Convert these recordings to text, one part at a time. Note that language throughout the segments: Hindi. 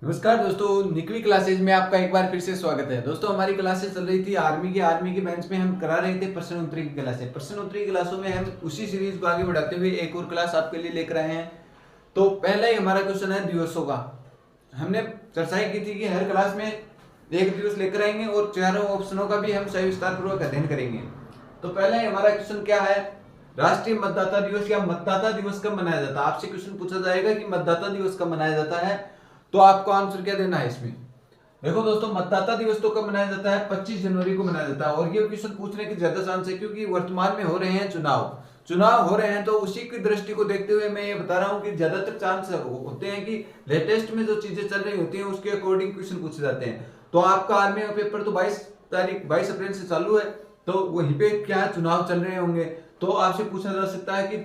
नमस्कार दोस्तों, निकवी क्लासेज में आपका एक बार फिर से स्वागत है। दोस्तों, हमारी क्लासेस चल रही थी आर्मी की बेंच में हम करा रहे थे प्रश्न उत्तरी की क्लासें। प्रश्न उत्तरी क्लासों में हम उसी सीरीज को आगे बढ़ाते हुए एक और क्लास आपके लिए लेकर आए हैं। तो पहला ही हमारा क्वेश्चन है दिवसों का। हमने चर्चा की थी कि हर क्लास में एक दिवस लेकर आएंगे और चारों ऑप्शनों का भी हम सविस्तार पूर्वक अध्ययन करेंगे। तो पहला ही हमारा क्वेश्चन क्या है, राष्ट्रीय मतदाता दिवस या मतदाता दिवस कब मनाया जाता है। आपसे क्वेश्चन पूछा जाएगा कि मतदाता दिवस कब मनाया जाता है, तो आपको आंसर क्या देना है इसमें। देखो दोस्तों, मतदाता दिवस तो कब मनाया जाता है, 25 जनवरी को मनाया जाता है। और ये क्वेश्चन पूछने की ज्यादा चांस है क्योंकि वर्तमान में हो रहे हैं चुनाव हो रहे हैं, तो उसी की दृष्टि को देखते हुए मैं ये बता रहा हूँ कि ज्यादातर चांस होते हैं कि लेटेस्ट में जो चीजें चल रही होती हैं उसके अकॉर्डिंग क्वेश्चन पूछे जाते हैं। तो आपका आर्मी का पेपर तो 22 अप्रैल से चालू है, तो वहीं पे क्या चुनाव चल रहे होंगे। तो आपसे पूछा जा सकता है कि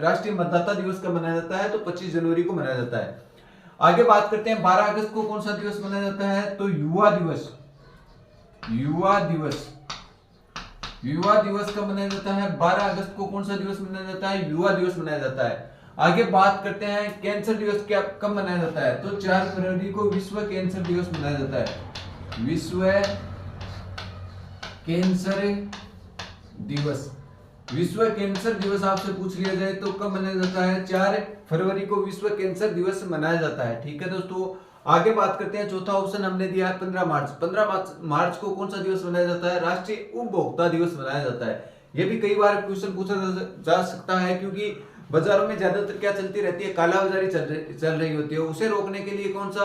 राष्ट्रीय मतदाता दिवस कब मनाया जाता है, तो 25 जनवरी को मनाया जाता है। आगे बात करते हैं 12 अगस्त को कौन सा दिवस मनाया जाता है, तो युवा दिवस। युवा दिवस कब मनाया जाता है, 12 अगस्त को कौन सा दिवस मनाया जाता है, युवा दिवस मनाया जाता है। आगे बात करते हैं कैंसर दिवस क्या कब मनाया जाता है, तो 4 फरवरी को विश्व कैंसर दिवस मनाया जाता है। विश्व कैंसर दिवस विश्व कैंसर दिवस आपसे पूछ लिया जाए तो कब मनाया जाता है, 4 फरवरी को विश्व कैंसर दिवस मनाया जाता है। ठीक है दोस्तों, आगे बात करते हैं। चौथा ऑप्शन हमने दिया है 15 मार्च को कौन सा दिवस मनाया जाता है, राष्ट्रीय उपभोक्ता दिवस मनाया जाता है। यह भी कई बार क्वेश्चन पूछा जा सकता है क्योंकि बाजारों में ज्यादातर क्या चलती रहती है, कालाबाजारी चल रही होती है। उसे रोकने के लिए कौन सा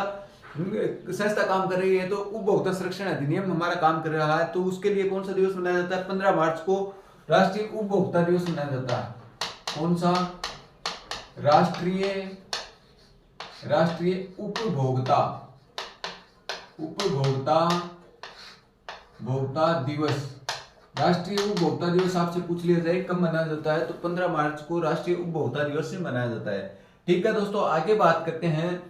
संस्था काम कर रही है, तो उपभोक्ता संरक्षण अधिनियम हमारा काम कर रहा है। तो उसके लिए कौन सा दिवस मनाया जाता है, 15 मार्च को राष्ट्रीय उपभोक्ता दिवस मनाया जाता है। कौन सा, राष्ट्रीय उपभोक्ता दिवस। राष्ट्रीय उपभोक्ता दिवस आपसे पूछ लिया जाए कब मनाया जाता है, तो 15 मार्च को राष्ट्रीय उपभोक्ता दिवस से मनाया जाता है। ठीक है दोस्तों, आगे बात करते हैं।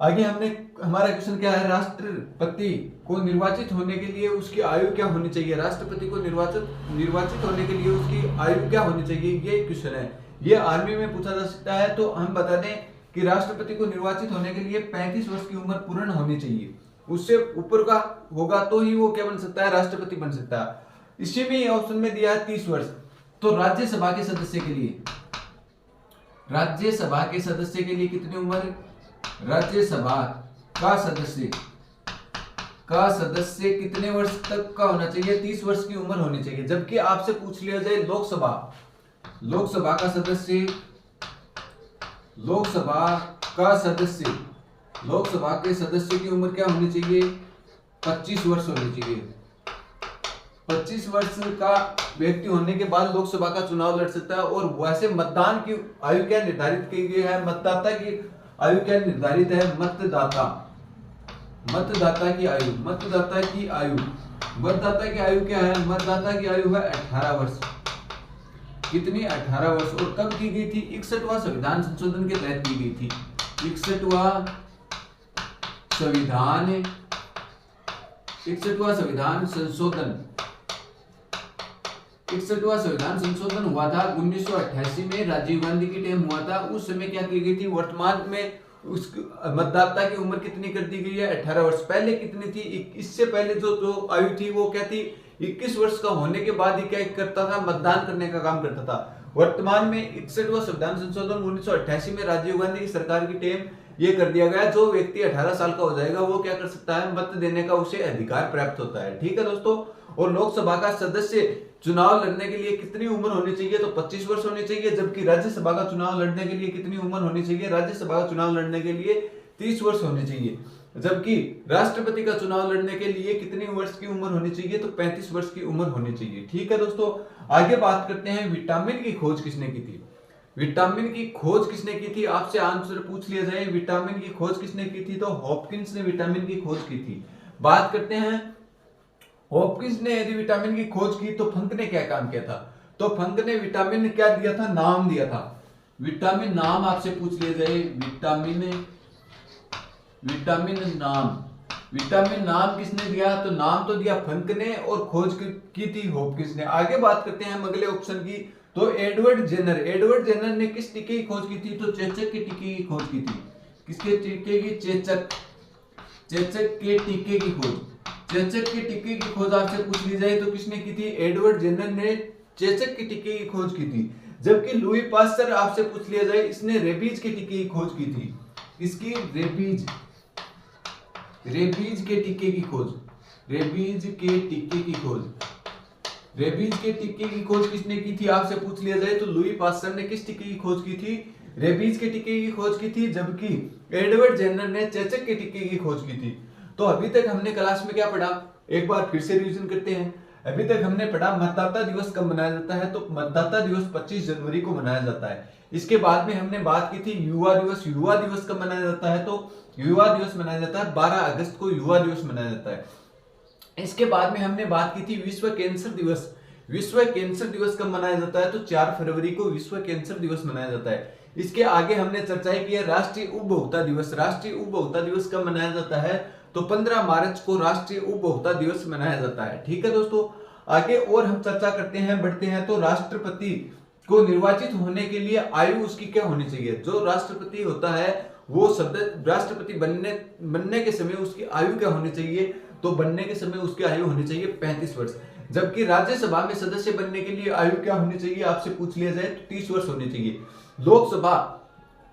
आगे हमारा क्वेश्चन क्या है, राष्ट्रपति को निर्वाचित होने के लिए उसकी आयु क्या होनी चाहिए। राष्ट्रपति को निर्वाचित होने के लिए उसकी आयु क्या होनी चाहिए, ये क्वेश्चन है। ये आर्मी में पूछा जा सकता है। तो हम बता दें कि राष्ट्रपति को निर्वाचित होने के लिए 35 वर्ष की उम्र पूर्ण होनी चाहिए। उससे ऊपर का होगा तो ही वो क्या बन सकता है, राष्ट्रपति बन सकता है। इसी में ऑप्शन में दिया है 30 वर्ष। तो राज्यसभा के सदस्य के लिए कितनी उम्र, राज्यसभा का सदस्य कितने वर्ष तक का होना चाहिए, 30 वर्ष की उम्र होनी चाहिए। जबकि आपसे पूछ लिया जाए लोकसभा के सदस्य की उम्र क्या होनी चाहिए, 25 वर्ष होनी चाहिए। 25 वर्ष का व्यक्ति होने के बाद लोकसभा का चुनाव लड़ सकता है। और वैसे मतदान की आयु क्या निर्धारित की गई है, मतदाता की आयु क्या निर्धारित है, मतदाता की आयु क्या है, मतदाता की आयु है 18 वर्ष। कितनी, 18 वर्ष। और कब की गई थी, 61वां संविधान संशोधन के तहत की गई थी। 61वां संविधान संशोधन हुआ था 1988 में, राजीव गांधी की टाइम हुआ था। उस समय क्या की गई थी, वर्तमान में उस मतदाता की उम्र कितनी कर दी गई है, 18 वर्ष। पहले कितनी थी, इससे पहले जो आयु थी वो क्या थी, 21 वर्ष का होने के बाद ही क्या करता था, मतदान करने का काम करता था। वर्तमान में 61वां संविधान संशोधन 1988 में राजीव गांधी की सरकार की टाइम ये कर दिया गया, जो व्यक्ति 18 साल का हो जाएगा वो क्या कर सकता है, मत देने का उसे अधिकार प्राप्त होता है। ठीक है दोस्तों, और लोकसभा का सदस्य चुनाव लड़ने के लिए कितनी उम्र होनी चाहिए, तो 25 वर्ष होनी चाहिए। जबकि राज्यसभा का चुनाव लड़ने के लिए कितनी उम्र होनी चाहिए, राज्यसभा का चुनाव लड़ने के लिए 30 वर्ष होने चाहिए। जबकि राष्ट्रपति का चुनाव लड़ने के लिए कितनी वर्ष की उम्र होनी चाहिए, तो 35 वर्ष की उम्र होनी चाहिए। ठीक है दोस्तों, आगे बात करते हैं विटामिन की खोज किसने की थी। विटामिन की खोज किसने की थी, आपसे आंसर पूछ लिया जाए विटामिन की खोज किसने की थी, तो हॉपकिंस ने विटामिन की खोज की थी। बात करते हैं हॉपकिंस ने यदि विटामिन की खोज की तो फंक ने क्या काम किया था, तो फंक ने विटामिन क्या दिया था, नाम दिया था। विटामिन नाम आपसे पूछ लिया जाए, विटामिन नाम किसने दिया, तो नाम तो दिया फंक ने और खोज की थी हॉपकिंस ने। आगे बात करते हैं हम अगले ऑप्शन की, तो एडवर्ड जेनर ने किस टीके की खोज की थी, तो चेचक के टीके की खोज की थी। किसके टीके की, चेचक चेचक के टीके की खोज, चेचक के टीके की खोज आपसे पूछ ली जाए तो किसने की थी? एडवर्ड जेनर ने चेचक के टीके की खोज की थी। जबकि लुई पास्चर आपसे पूछ लिया जाए, इसने रेबीज के टीके की खोज की थी। इसकी रेबीज के टीके की खोज, रेबीज के टीके की खोज, रेबीज के टीके की खोज किसने की थी आपसे पूछ लिया जाए तो लुई पास्चर ने किस टीके की खोज की थी? रेबीज के टीके की खोज की थी। जबकि एडवर्ड जेनर ने चेचक के टीके की खोज की थी। तो अभी तक हमने क्लास में क्या पढ़ा, एक बार फिर से रिवीजन करते हैं। अभी तक हमने पढ़ा मतदाता दिवस कब मनाया जाता है, तो मतदाता दिवस 25 जनवरी को मनाया जाता है। इसके बाद में हमने बात की थी युवा दिवस, युवा दिवस कब मनाया जाता है, तो युवा दिवस मनाया जाता है 12 अगस्त को युवा दिवस मनाया जाता है। इसके बाद में हमने बात की थी विश्व कैंसर दिवस, विश्व कैंसर दिवस कब मनाया जाता है, तो 4 फरवरी को विश्व कैंसर दिवस मनाया जाता है। इसके आगे हमने चर्चा की है राष्ट्रीय उपभोक्ता दिवस, राष्ट्रीय उपभोक्ता दिवस कब मनाया जाता है, तो 15 मार्च को राष्ट्रीय उपभोक्ता दिवस मनाया जाता है। ठीक है दोस्तों, आगे और हम चर्चा करते हैं, बढ़ते हैं। तो राष्ट्रपति को निर्वाचित होने के लिए आयु उसकी क्या होनी चाहिए? जो राष्ट्रपति होता है वो राष्ट्रपति बनने के समय उसकी आयु क्या होनी चाहिए, तो बनने के समय उसकी आयु होनी चाहिए 35 वर्ष। जबकि राज्यसभा में सदस्य बनने के लिए आयु क्या होनी चाहिए आपसे पूछ लिया जाए तो 30 वर्ष होनी चाहिए। लोकसभा,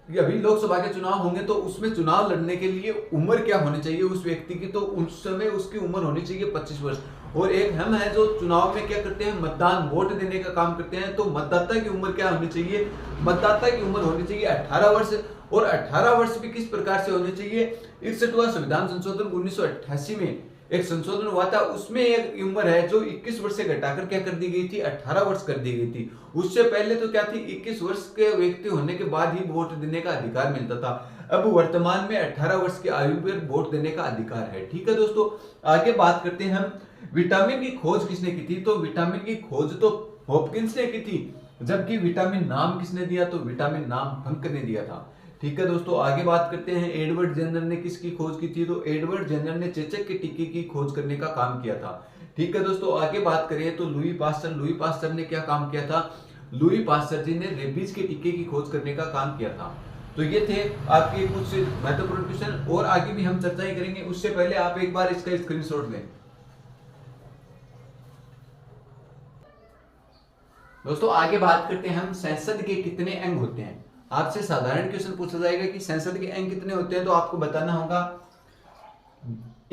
अभी लोकसभा के चुनाव होंगे तो उसमें चुनाव लड़ने के लिए उम्र क्या होनी चाहिए उस व्यक्ति की, तो उस समय उसकी उम्र होनी चाहिए 25 वर्ष। और एक हम है जो चुनाव में क्या करते हैं, मतदान वोट देने का काम करते हैं, तो मतदाता की उम्र क्या होनी चाहिए, मतदाता की उम्र होनी चाहिए 18 वर्ष। और 18 वर्ष भी किस प्रकार से होने चाहिए, 61वां संविधान संशोधन 1988 में एक संशोधन हुआ था, उसमें एक उम्र है जो 21 वर्ष से घटाकर क्या कर दी गई थी, 18 वर्ष कर दी गई थी। उससे पहले तो क्या थी, 21 वर्ष के व्यक्ति होने के बाद ही वोट देने का अधिकार मिलता था। अब वर्तमान में 18 वर्ष की आयु पर वोट देने का अधिकार है। ठीक है दोस्तों, आगे बात करते हैं हम, विटामिन की खोज किसने की थी, तो विटामिन की खोज तो हॉपकिंस ने की थी। जबकि विटामिन नाम किसने दिया, तो विटामिन नाम फंक ने दिया था। ठीक है दोस्तों, आगे बात करते हैं, एडवर्ड जेनर ने किसकी खोज की थी, तो एडवर्ड जेनर ने चेचक के टीके की खोज करने का काम किया था। ठीक है दोस्तों, आगे बात करें तो लुई पास्चर ने क्या काम किया था, लुई पास्चर जी ने रेबीज के टीके की खोज करने का काम किया था। तो ये थे आपके कुछ महत्वपूर्ण क्वेश्चन, और आगे भी हम चर्चा ही करेंगे। उससे पहले आप एक बार इसका स्क्रीनशॉट लें। दोस्तों आगे बात करते हैं हम, संसद के कितने अंग होते हैं। आपसे साधारण क्वेश्चन पूछा जाएगा कि संसद के अंग कितने होते हैं, तो आपको बताना होगा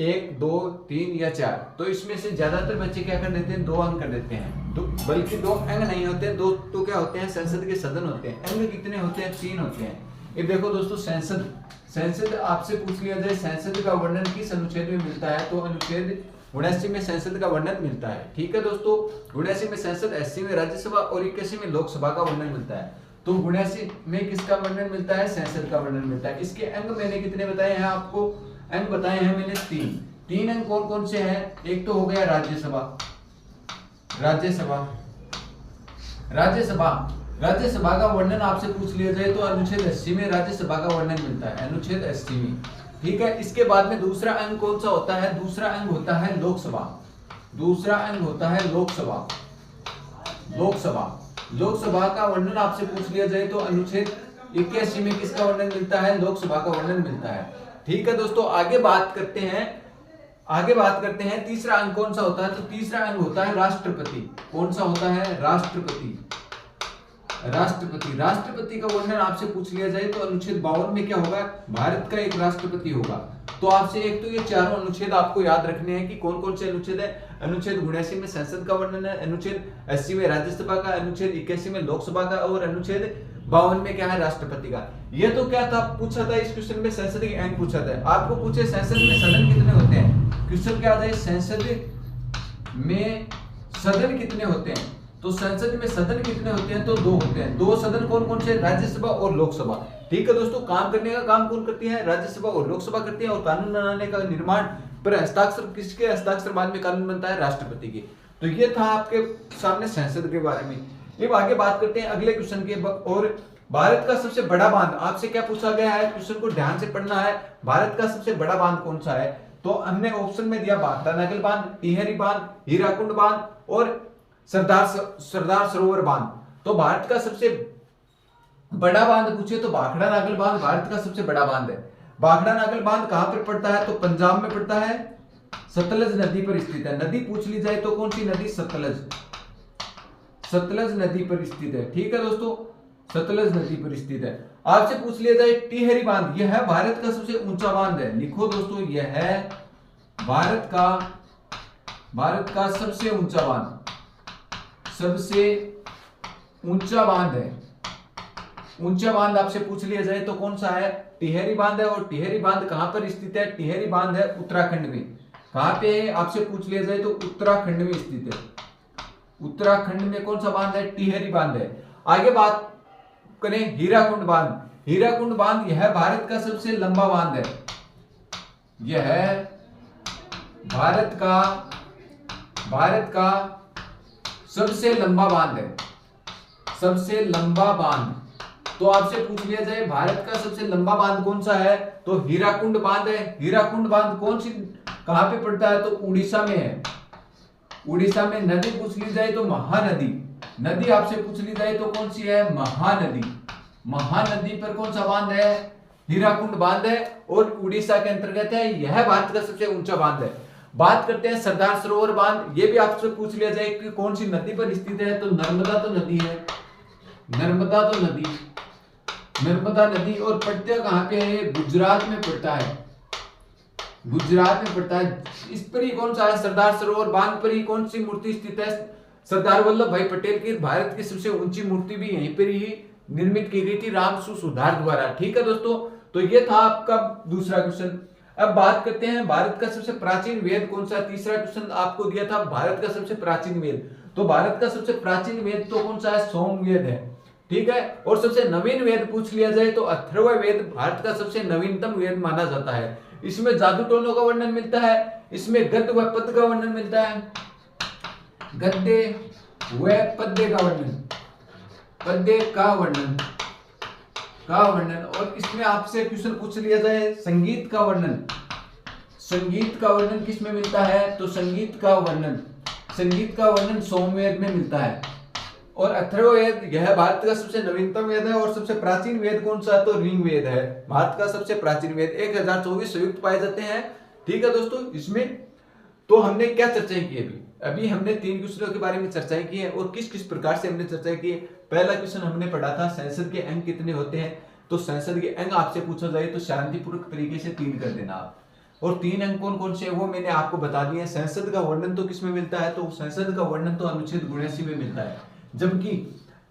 1, 2, 3 या 4। तो इसमें से ज्यादातर बच्चे क्या कर देते हैं, 2 अंग कर देते हैं, तो बल्कि 2 अंग नहीं होते हैं, 2 तो क्या होते हैं, संसद के सदन होते हैं। अंग कितने होते हैं, 3 होते हैं। ये देखो दोस्तों, संसद आपसे पूछ लिया जाए संसद का वर्णन किस अनुच्छेद में मिलता है, तो अनुच्छेद 79 में संसद का वर्णन मिलता है। ठीक है दोस्तों, 79 में संसद, 80 में राज्यसभा और 81 में लोकसभा का वर्णन मिलता है। तो 79 में किसका वर्णन मिलता है, संसद का वर्णन मिलता है। इसके अंग मैंने कितने बताए हैं आपको, अंग बताए हैं मैंने 3 अंग कौन कौन से हैं, एक तो हो गया राज्यसभा का वर्णन आपसे पूछ लिया जाए तो अनुच्छेद 80 में राज्यसभा का वर्णन मिलता है, अनुच्छेद 80 में। ठीक है, इसके बाद में दूसरा अंग कौन सा होता है, दूसरा अंग होता है लोकसभा, दूसरा अंग होता है लोकसभा का वर्णन आपसे पूछ लिया जाए तो अनुच्छेद 81 में किसका वर्णन मिलता है, लोकसभा का वर्णन मिलता है। ठीक है दोस्तों, आगे बात करते हैं तीसरा अंग कौन सा होता है, तो तीसरा अंग होता है राष्ट्रपति। कौन सा होता है, राष्ट्रपति का वर्णन आपसे पूछ लिया जाए तो अनुच्छेद 52 में क्या होगा, भारत का एक राष्ट्रपति होगा। तो आपसे एक तो ये चारों अनुच्छेद आपको याद रखने हैं कि कौन कौन से अनुच्छेद है। अनुच्छेद 79 में संसद का वर्णन है, अनुच्छेद 80 में राज्यसभा का, अनुच्छेद 81 में लोकसभा का और अनुच्छेद 52 में क्या है, राष्ट्रपति का। ये तो क्या था, पूछा था इस क्वेश्चन में, संसद के अंग पूछा था। आपको पूछे संसद में सदन कितने होते हैं, क्वेश्चन क्या आता है, संसद में सदन कितने होते हैं, तो संसद में सदन कितने होते हैं, तो 2 होते हैं। 2 सदन कौन कौन से, राज्यसभा और लोकसभा। ठीक है दोस्तों, काम करने का काम कौन करती है, राज्यसभा और लोकसभा करती है, और कानून बनाने का निर्माण पर हस्ताक्षर, किसके हस्ताक्षर बाद में कानून बनता है, राष्ट्रपति के। तो ये था आपके सामने संसद के बारे में। अब आगे बात करते हैं अगले क्वेश्चन के, और भारत का सबसे बड़ा बांध आपसे क्या पूछा गया है, क्वेश्चन को ध्यान से पढ़ना है। भारत का सबसे बड़ा बांध कौन सा है, तो हमने ऑप्शन में दिया भाखड़ा नागल बांध, टिहरी बांध, हीराकुंड बांध और सरदार सरोवर बांध। तो भारत का सबसे बड़ा बांध पूछे तो भाखड़ा नागल बांध भारत का सबसे बड़ा बांध है। भाखड़ा नागल बांध कहां पर पड़ता है? तो पंजाब में पड़ता है, सतलज नदी पर स्थित है। नदी पूछ ली जाए तो कौन सी नदी? सतलज, सतलज नदी पर स्थित है। ठीक है दोस्तों, सतलज नदी पर स्थित है। आपसे पूछ लिया जाए टिहरी बांध, यह है भारत का सबसे ऊंचा बांध है। लिखो दोस्तों, यह है भारत का सबसे ऊंचा बांध, सबसे ऊंचा बांध है। ऊंचा बांध आपसे पूछ लिया जाए तो कौन सा है? टिहरी बांध है। और टिहरी बांध कहां पर स्थित है? टिहरी बांध है उत्तराखंड में। कहां पे है? आपसे पूछ लिया जाए तो उत्तराखंड में स्थित है। उत्तराखंड में कौन सा बांध है? टिहरी बांध है। आगे बात करें हीराकुंड बांध। हीराकुंड बांध यह भारत का सबसे लंबा बांध है। यह है भारत का सबसे लंबा बांध है, सबसे लंबा बांध। तो आपसे पूछ लिया जाए भारत का सबसे लंबा बांध कौन सा है? तो हीराकुंड बांध है। हीराकुंड बांध कौन सी, कहां पे पड़ता है? तो उड़ीसा में है। उड़ीसा में। नदी पूछ ली जाए तो महानदी। नदी आपसे पूछ ली जाए तो कौन सी है? महानदी। महानदी पर कौन सा बांध है? हीराकुंड बांध है और उड़ीसा के अंतर्गत है। यह भारत का सबसे ऊंचा बांध है। बात करते हैं सरदार सरोवर बांध। ये भी आपसे पूछ लिया जाए कि कौन सी नदी पर स्थित है? तो नर्मदा तो नदी है, नर्मदा तो नदी, नर्मदा नदी। और पड़ता कहां पे है? गुजरात में पड़ता है, गुजरात में पड़ता है। इस पर ही कौन सा है? सरदार सरोवर बांध पर ही कौन सी मूर्ति स्थित है? सरदार वल्लभ भाई पटेल की भारत की सबसे ऊंची मूर्ति भी यहीं पर ही निर्मित की गई थी रामसु सुधार द्वारा। ठीक है दोस्तों, तो ये था आपका दूसरा क्वेश्चन। अब बात करते हैं भारत का सबसे प्राचीन वेद कौन सा? तीसरा क्वेश्चन आपको दिया था भारत का सबसे प्राचीन वेद। तो भारत का सबसे प्राचीन वेद तो कौन सा है? सोमवेद है। ठीक है। और सबसे नवीन वेद पूछ लिया जाए तो अथर्ववेद भारत का सबसे नवीनतम वेद माना जाता है। इसमें जादू टोनों का वर्णन मिलता है, इसमें गद्य व पद्य का वर्णन मिलता है, गद्य व पद्य का वर्णन, पद्य का वर्णन, और इसमें आपसे क्वेश्चन पूछ लिया जाए संगीत का वर्णन। संगीत का वर्णन किसमें मिलता है? तो संगीत का वर्णन सोमवेद में मिलता है। और अथर्ववेद यह भारत का सबसे नवीनतम वेद है। और सबसे प्राचीन वेद कौन सा? तो ऋग्वेद है भारत का सबसे प्राचीन वेद। 1024 संयुक्त पाए जाते हैं। ठीक है दोस्तों, इसमें तो हमने क्या चर्चाएं की? अभी हमने 3 क्वेश्चनों के बारे में चर्चाएं की है। और किस किस प्रकार से हमने चर्चा की है। पहला क्वेश्चन हमने पढ़ा था संसद के अंग कितने होते हैं। तो संसद के अंग आपसे पूछा जाए तो शांतिपूर्वक तरीके से 3 कर देना आप। और 3 अंग कौन कौन से है वो मैंने आपको बता दिए। संसद का वर्णन तो किसमें मिलता है? तो संसद का वर्णन तो अनुच्छेद 79 में मिलता है। जबकि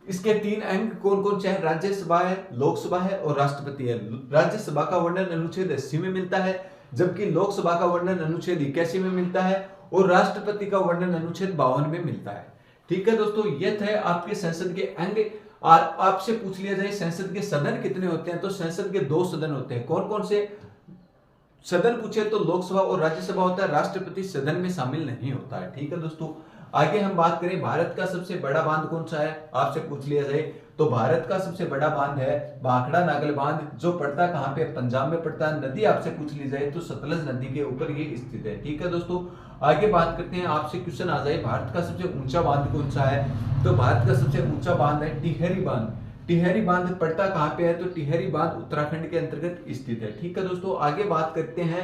इसके 3 अंग कौन कौन से हैं? राज्यसभा है, लोकसभा है और राष्ट्रपति है। राज्यसभा का वर्णन अनुच्छेद 80 में मिलता है, जबकि लोकसभा का वर्णन अनुच्छेद 81 में मिलता है और राष्ट्रपति का वर्णन अनुच्छेद 52 में मिलता है। ठीक है दोस्तों, ये थे आपके संसद के अंग। आपसे पूछ लिया जाए संसद के सदन कितने होते हैं? तो संसद के 2 सदन होते हैं। कौन कौन से सदन पूछे तो लोकसभा और राज्यसभा होता है, राष्ट्रपति सदन में शामिल नहीं होता है। ठीक है दोस्तों, आगे हम बात करें भारत का सबसे बड़ा बांध कौन सा है? आपसे पूछ लिया जाए तो भारत का सबसे बड़ा बांध है भाखड़ा नागल बांध, जो पड़ता कहां पे? पंजाब में पड़ता है। नदी आपसे पूछ ली जाए तो सतलज नदी के ऊपर ये स्थित है। ठीक है दोस्तों, आगे बात करते हैं। आपसे क्वेश्चन आ जाए भारत का सबसे ऊंचा बांध कौन सा है? तो भारत का सबसे ऊंचा बांध है टिहरी बांध। टिहरी बांध पड़ता कहां पे है? तो टिहरी बांध उत्तराखंड के अंतर्गत स्थित है। ठीक है दोस्तों, आगे बात करते हैं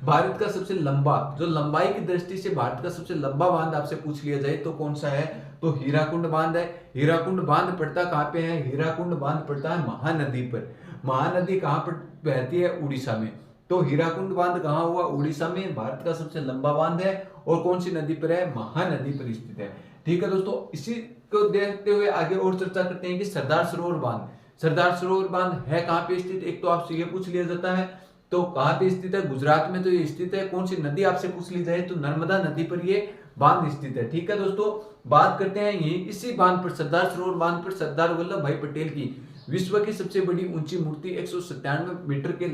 भारत का सबसे लंबा, जो लंबाई की दृष्टि से भारत का सबसे लंबा बांध आपसे पूछ लिया जाए तो कौन सा है? तो हीराकुंड बांध है। हीराकुंड बांध पड़ता कहां पे है? हीराकुंड बांध पड़ता है महानदी पर। महानदी कहां पर बहती है? उड़ीसा में। तो हीराकुंड बांध कहां हुआ? उड़ीसा में। भारत का सबसे लंबा बांध है और कौन सी नदी पर है? महानदी पर स्थित है। ठीक है दोस्तों, इसी को देखते हुए आगे और चर्चा करते हैं कि सरदार सरोवर बांध। सरदार सरोवर बांध है कहां पे स्थित? एक तो आपसे ये पूछ लिया जाता है, तो कहां पे स्थित है? गुजरात में तो ये स्थित है। कौन सी नदी आपसे पूछ ली जाए तो नर्मदा नदी पर ये बांध स्थित है। ठीक है दोस्तों, बात करते हैं यही इसी बांध पर, सरदार सरोवर बांध पर सरदार वल्लभ भाई पटेल की विश्व की सबसे बड़ी ऊंची मूर्ति 197 मीटर के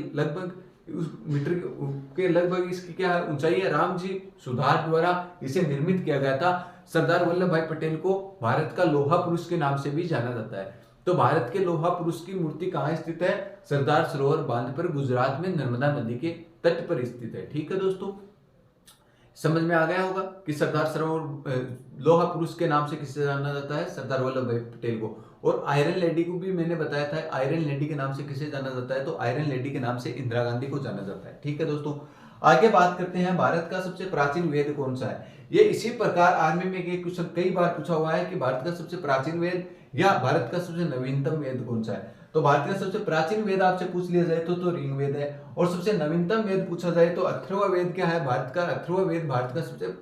लगभग इसकी क्या ऊंचाई है? राम जी सुधार द्वारा इसे निर्मित किया गया था। सरदार वल्लभ भाई पटेल को भारत का लोहा पुरुष के नाम से भी जाना जाता है। तो भारत के लोहा पुरुष की मूर्ति कहां स्थित है? सरदार सरोवर बांध पर, गुजरात में नर्मदा नदी के तट पर स्थित है। ठीक है दोस्तों, समझ में आ गया होगा कि सरदार सरोवर लोहा पुरुष के नाम से किसे जाना जाता है? सरदार वल्लभ भाई पटेल को। और आयरन लेडी को भी मैंने बताया था, आयरन लेडी के नाम से किसे जाना जाता है, तो आयरन लेडी के नाम से इंदिरा गांधी को जाना जाता है। ठीक है दोस्तों, आगे बात करते हैं भारत का सबसे प्राचीन वेद कौन सा है। ये इसी प्रकार आर्मी में ये क्वेश्चन कई बार पूछा हुआ है कि भारत का सबसे प्राचीन वेद या भारत का सबसे नवीनतम वेद कौन सा है। तो भारत का सबसे प्राचीन वेद आपसे पूछ लिया जाए तो ऋग्वेद है, और सबसे नवीनतम वेद पूछा जाए तो अथर्ववेद वेद क्या है, भारत का अथर्ववेद भारत का सबसे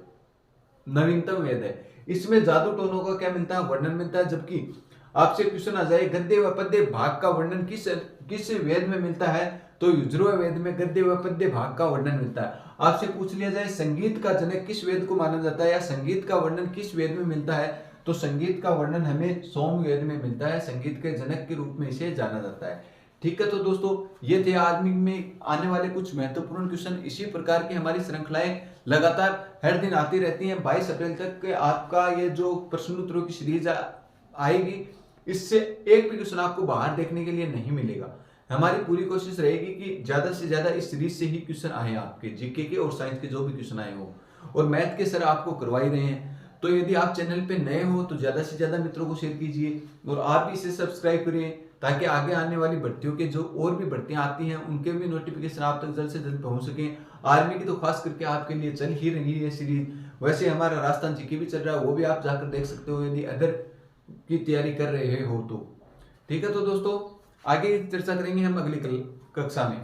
नवीनतम वेद है। इसमें जादू टोनों का क्या मिलता है, वर्णन मिलता है। जबकि आपसे क्वेश्चन आ जाए गद्य व पद्य भाग का वर्णन किस वेद में मिलता है, तो यजुर्वेद में गद्य व पद्य भाग का वर्णन मिलता है। आपसे पूछ लिया जाए संगीत का जनक किस वेद को माना जाता है, या संगीत का वर्णन किस वेद में मिलता है, तो संगीत का वर्णन हमें सोमवेद में मिलता है, संगीत के जनक के रूप में इसे जाना जाता है। ठीक है, तो दोस्तों ये थे आर्मी में आने वाले कुछ महत्वपूर्ण क्वेश्चन। इसी प्रकार की हमारी श्रृंखलाएं लगातार हर दिन आती रहती हैं। 22 अप्रैल तक आपका ये जो प्रश्न उत्तरों की सीरीज आएगी, इससे एक भी क्वेश्चन आपको बाहर देखने के लिए नहीं मिलेगा। हमारी पूरी कोशिश रहेगी कि ज्यादा से ज्यादा इस सीरीज से ही क्वेश्चन आए आपके जीके के और साइंस के जो भी क्वेश्चन आए हो, और मैथ के सर आपको करवाई रहे हैं। तो यदि आप चैनल पे नए हो तो ज्यादा से ज्यादा मित्रों को शेयर कीजिए, और आप भी इसे सब्सक्राइब करिए, ताकि आगे आने वाली भर्तियों के जो और भी भर्तियां आती हैं उनके भी नोटिफिकेशन आप तक जल्द से जल्द पहुंच सके। आर्मी की तो खास करके आपके लिए चल ही रही है सीरीज। वैसे हमारा राजस्थान जीके भी चल रहा है, वो भी आप जाकर देख सकते हो यदि अदर की तैयारी कर रहे हो तो। ठीक है, तो दोस्तों आगे चर्चा करेंगे हम अगली कक्षा में।